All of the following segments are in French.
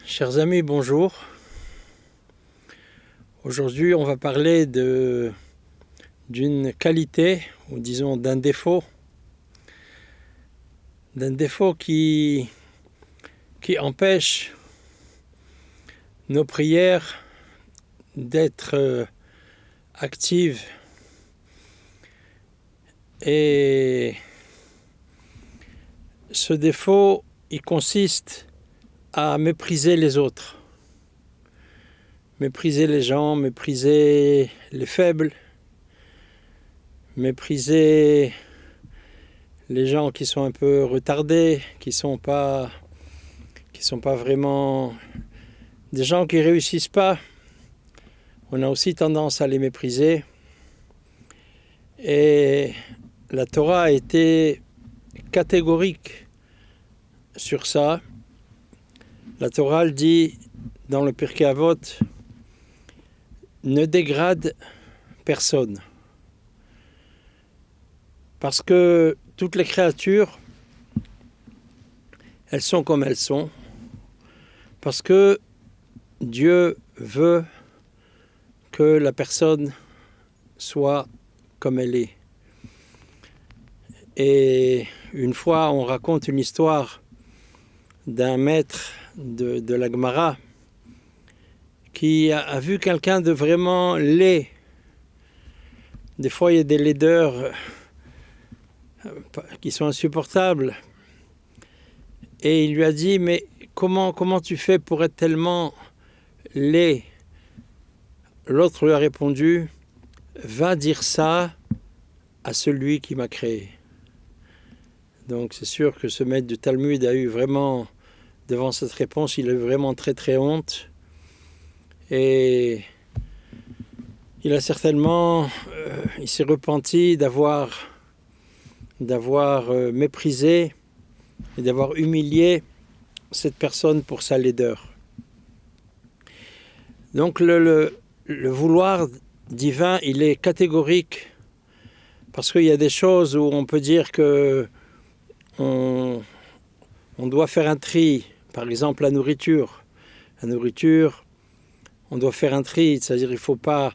Chers amis, bonjour. Aujourd'hui, on va parler d'une qualité, ou disons d'un défaut qui empêche nos prières d'être actives et ce défaut, il consiste à mépriser les autres, mépriser les gens, mépriser les faibles, mépriser les gens qui sont un peu retardés, qui sont pas vraiment des gens qui réussissent pas. On a aussi tendance à les mépriser. Et la Torah a été catégorique sur ça. La Torah dit dans le Pirkei Avot, ne dégrade personne. Parce que toutes les créatures, elles sont comme elles sont. Parce que Dieu veut que la personne soit comme elle est. Et une fois, on raconte une histoire d'un maître de la Gemara qui a vu quelqu'un de vraiment laid. Des fois, il y a des laideurs qui sont insupportables. Et il lui a dit, mais comment tu fais pour être tellement laid? L'autre lui a répondu, va dire ça à celui qui m'a créé. Donc c'est sûr que ce maître du Talmud a eu vraiment, devant cette réponse, il a eu vraiment très très honte. Et il a certainement, il s'est repenti d'avoir méprisé et d'avoir humilié cette personne pour sa laideur. Donc le vouloir divin, il est catégorique parce qu'il y a des choses où on peut dire que on doit faire un tri. Par exemple, la nourriture. La nourriture, on doit faire un tri, c'est-à-dire il faut pas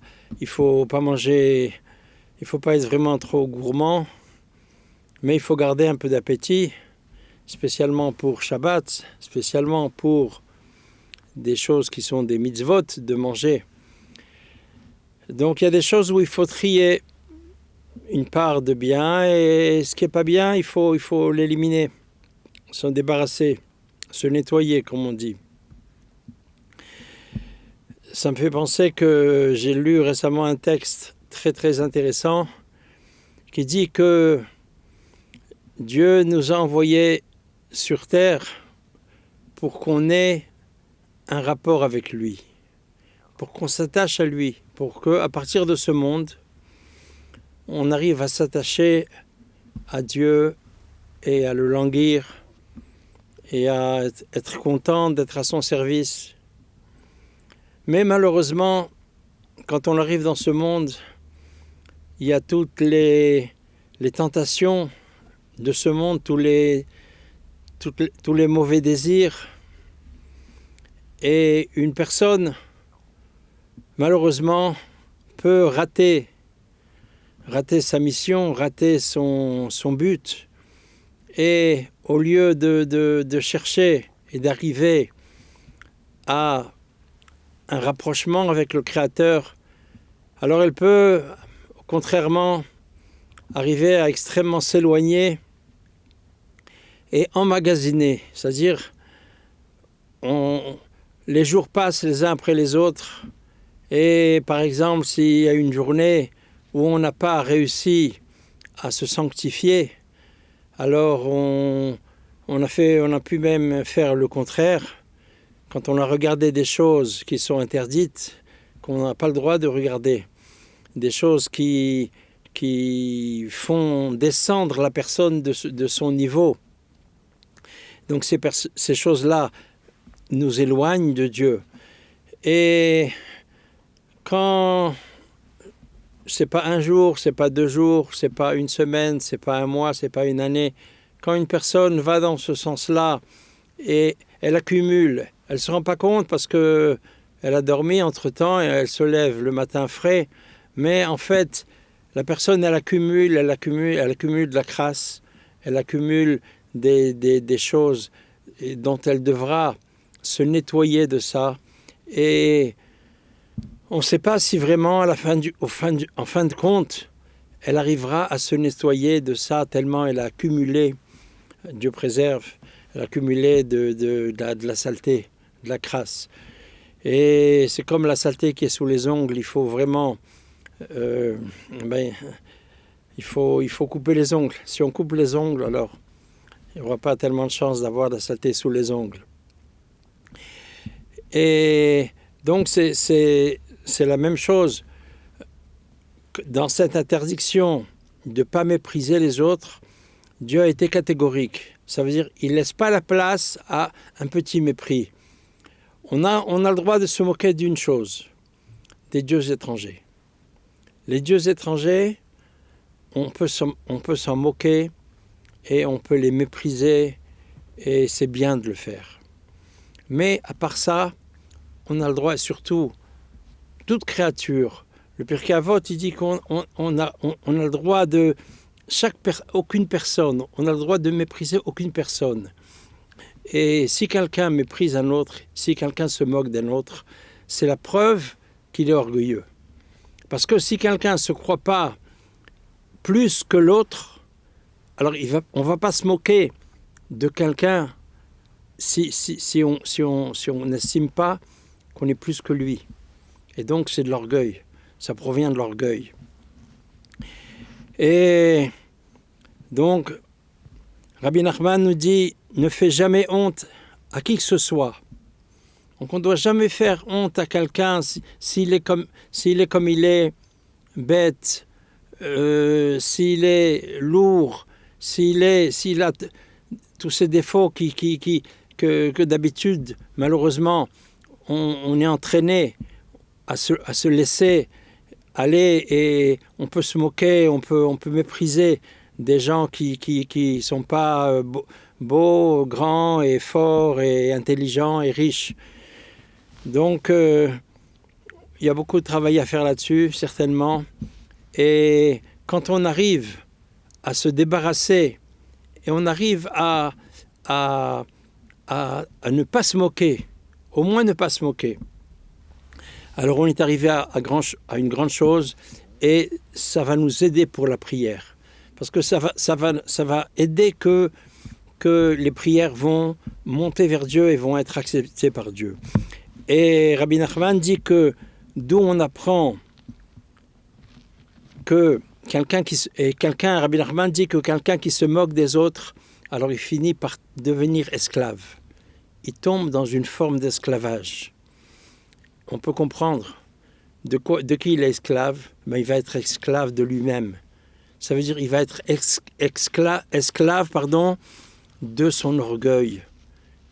manger, il faut pas être vraiment trop gourmand, mais il faut garder un peu d'appétit, spécialement pour Shabbat, spécialement pour des choses qui sont des mitzvot de manger. Donc il y a des choses où il faut trier une part de bien et ce qui n'est pas bien, il faut l'éliminer, s'en débarrasser, se nettoyer comme on dit. Ça me fait penser que j'ai lu récemment un texte très très intéressant qui dit que Dieu nous a envoyés sur terre pour qu'on ait un rapport avec lui, pour qu'on s'attache à lui, pour qu'à partir de ce monde, on arrive à s'attacher à Dieu et à le languir et à être content d'être à son service. Mais malheureusement, quand on arrive dans ce monde, il y a toutes les tentations de ce monde, tous les mauvais désirs. Et une personne, malheureusement, peut rater sa mission, rater son but. Et au lieu de chercher et d'arriver à un rapprochement avec le Créateur, alors elle peut, contrairement, arriver à extrêmement s'éloigner et emmagasiner. C'est-à-dire, les jours passent les uns après les autres et par exemple, s'il y a une journée où on n'a pas réussi à se sanctifier, alors on a pu même faire le contraire. Quand on a regardé des choses qui sont interdites, qu'on n'a pas le droit de regarder, des choses qui font descendre la personne de son niveau. Donc ces choses-là nous éloignent de Dieu. Et quand c'est pas un jour, c'est pas 2 jours, c'est pas une semaine, c'est pas un mois, c'est pas une année. Quand une personne va dans ce sens-là et elle accumule Elle ne se rend pas compte parce qu'elle a dormi entre-temps et elle se lève le matin frais. Mais en fait, la personne, elle accumule de la crasse, elle accumule des choses dont elle devra se nettoyer de ça. Et on ne sait pas si vraiment, en fin de compte, elle arrivera à se nettoyer de ça tellement elle a accumulé, Dieu préserve, elle a accumulé de la saleté, de la crasse. Et c'est comme la saleté qui est sous les ongles, il faut vraiment... il faut couper les ongles. Si on coupe les ongles, alors il n'y aura pas tellement de chance d'avoir de la saleté sous les ongles. Et donc c'est la même chose. Dans cette interdiction de ne pas mépriser les autres, Dieu a été catégorique. Ça veut dire qu'il ne laisse pas la place à un petit mépris. On a le droit de se moquer d'une chose, des dieux étrangers. Les dieux étrangers, on peut s'en moquer et on peut les mépriser et c'est bien de le faire. Mais à part ça, on a le droit, et surtout, toute créature, le Pirkei Avot, il dit qu'on a le droit de aucune personne, on a le droit de mépriser aucune personne. Et si quelqu'un méprise un autre, si quelqu'un se moque d'un autre, c'est la preuve qu'il est orgueilleux. Parce que si quelqu'un ne se croit pas plus que l'autre, alors on ne va pas se moquer de quelqu'un si on n'estime pas qu'on est plus que lui. Et donc c'est de l'orgueil, ça provient de l'orgueil. Et donc, Rabbi Nachman nous dit, ne fais jamais honte à qui que ce soit. Donc on ne doit jamais faire honte à quelqu'un s'il est comme il est, bête, s'il est lourd, s'il a tous ces défauts que d'habitude, malheureusement, on est entraîné à se laisser aller et on peut se moquer, on peut mépriser des gens qui sont pas beaux, grands et forts et intelligents et riches. Donc, il y a beaucoup de travail à faire là-dessus, certainement. Et quand on arrive à se débarrasser et on arrive à ne pas se moquer, au moins ne pas se moquer, alors on est arrivé à une grande chose et ça va nous aider pour la prière. Parce que ça va aider que les prières vont monter vers Dieu et vont être acceptées par Dieu. Et Rabbi Nachman dit que d'où on apprend que Rabbi Nachman dit que quelqu'un qui se moque des autres, alors il finit par devenir esclave. Il tombe dans une forme d'esclavage. On peut comprendre de qui il est esclave, mais il va être esclave de lui-même. Ça veut dire qu'il va être esclave de son orgueil.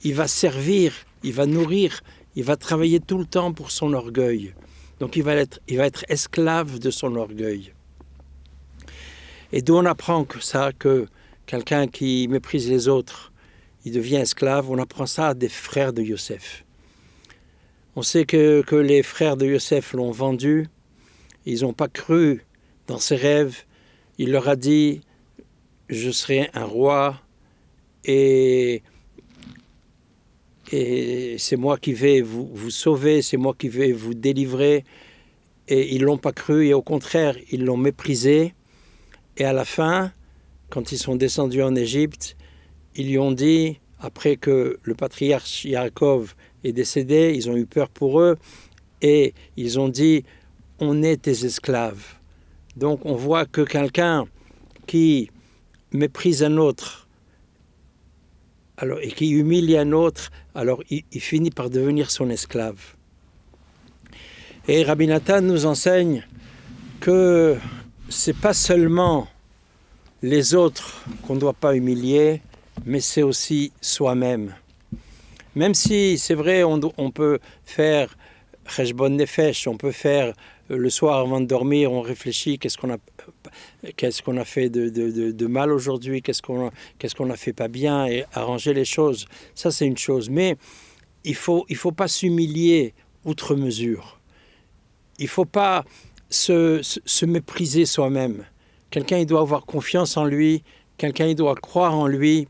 Il va servir, il va nourrir, il va travailler tout le temps pour son orgueil. Donc il va être esclave de son orgueil. Et d'où on apprend que quelqu'un qui méprise les autres, il devient esclave, on apprend ça des frères de Yosef. On sait que les frères de Yosef l'ont vendu, ils n'ont pas cru dans ses rêves, il leur a dit « je serai un roi et c'est moi qui vais vous sauver, c'est moi qui vais vous délivrer ». Et ils ne l'ont pas cru et au contraire, ils l'ont méprisé. Et à la fin, quand ils sont descendus en Égypte, ils lui ont dit, après que le patriarche Yaakov est décédé, ils ont eu peur pour eux et ils ont dit « on est tes esclaves ». Donc on voit que quelqu'un qui méprise un autre et qui humilie un autre, alors il finit par devenir son esclave. Et Rabbi Nathan nous enseigne que c'est pas seulement les autres qu'on ne doit pas humilier, mais c'est aussi soi-même. Même si c'est vrai, on peut faire cheshbon nefesh, on peut faire le soir avant de dormir, on réfléchit qu'est-ce qu'on a fait de mal aujourd'hui, qu'est-ce qu'on a fait pas bien et arranger les choses. Ça c'est une chose. Mais il faut pas s'humilier outre mesure. Il ne faut pas se mépriser soi-même. Quelqu'un, il doit avoir confiance en lui. Quelqu'un, il doit croire en lui.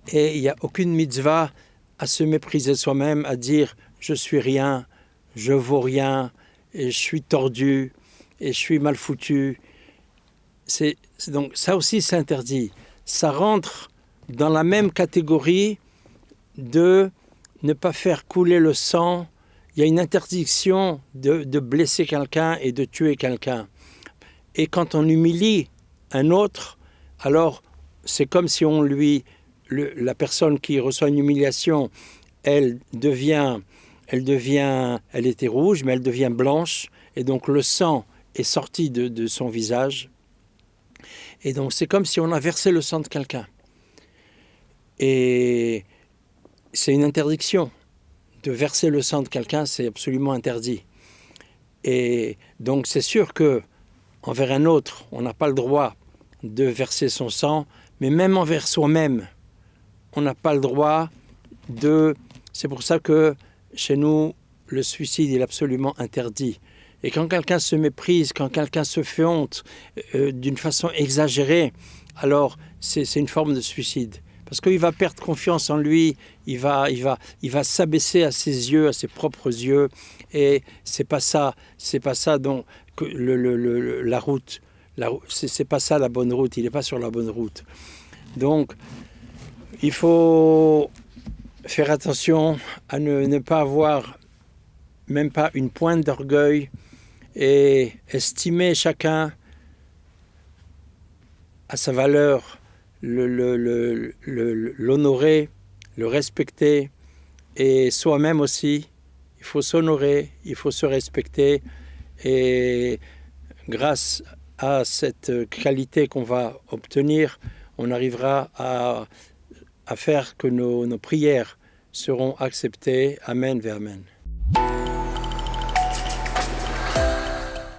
Et il n'y a aucune mitzvah à se mépriser soi-même, à dire « je suis rien, je vaux rien, et je suis tordu, et je suis mal foutu ». Donc ça aussi, c'est interdit. Ça rentre dans la même catégorie de ne pas faire couler le sang. Il y a une interdiction de blesser quelqu'un et de tuer quelqu'un. Et quand on humilie un autre, alors c'est comme si on lui... la personne qui reçoit une humiliation, elle était rouge, mais elle devient blanche, et donc le sang est sorti de son visage. Et donc c'est comme si on a versé le sang de quelqu'un. Et c'est une interdiction. De verser le sang de quelqu'un, c'est absolument interdit. Et donc c'est sûr que envers un autre, on n'a pas le droit de verser son sang, mais même envers soi-même, on n'a pas le droit de... C'est pour ça que chez nous, le suicide est absolument interdit. Et quand quelqu'un se méprise, quand quelqu'un se fait honte d'une façon exagérée, alors c'est une forme de suicide. Parce qu'il va perdre confiance en lui, il va s'abaisser à ses yeux, à ses propres yeux. Et c'est pas ça donc que la route. C'est pas ça la bonne route, il n'est pas sur la bonne route. Donc, il faut faire attention à ne pas avoir même pas une pointe d'orgueil et estimer chacun à sa valeur, l'honorer, le respecter, et soi-même aussi. Il faut s'honorer, il faut se respecter, et grâce à cette qualité qu'on va obtenir, on arrivera à faire que nos prières seront acceptées. Amen ve Amen.